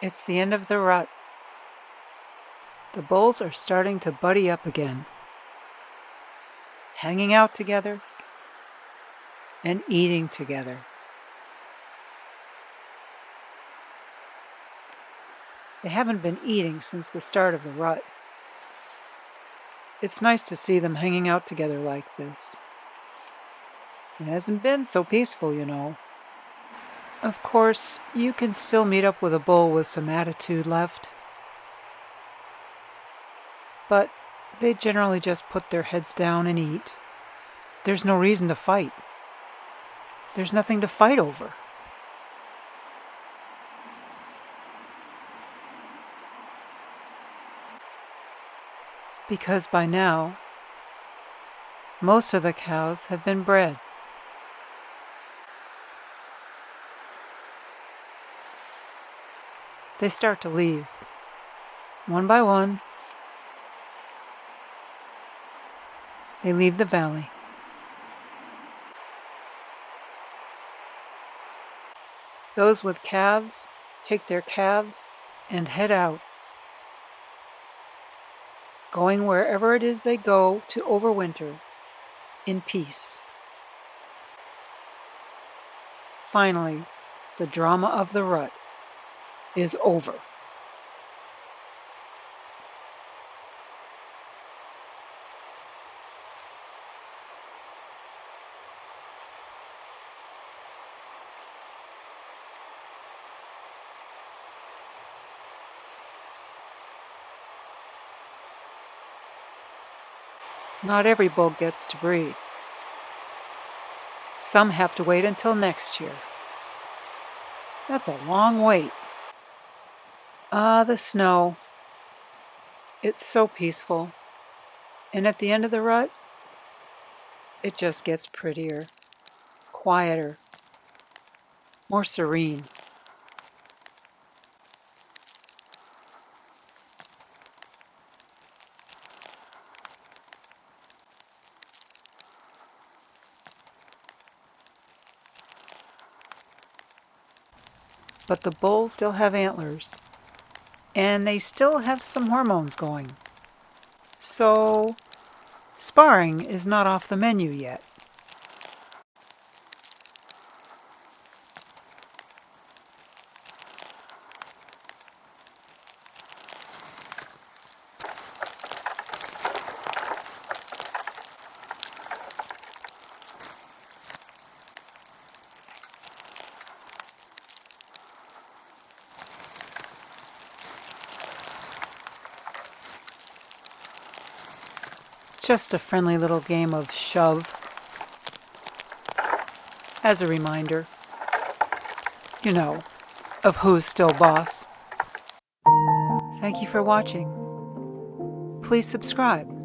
It's the end of the rut. The bulls are starting to buddy up again, hanging out together and eating together. They haven't been eating since the start of the rut. It's nice to see them hanging out together like this. It hasn't been so peaceful, you know. Of course, you can still meet up with a bull with some attitude left. But they generally just put their heads down and eat. There's no reason to fight. There's nothing to fight over. Because by now, most of the cows have been bred. They start to leave, one by one. They leave the valley. Those with calves take their calves and head out, going wherever it is they go to overwinter in peace. Finally, the drama of the rut is over. Not every bull gets to breed. Some have to wait until next year. That's a long wait. The snow. It's so peaceful. And at the end of the rut, it just gets prettier, quieter, more serene. But the bulls still have antlers, and they still have some hormones going. So, sparring is not off the menu yet. Just a friendly little game of shove. As a reminder, you know, of who's still boss. Thank you for watching. Please subscribe.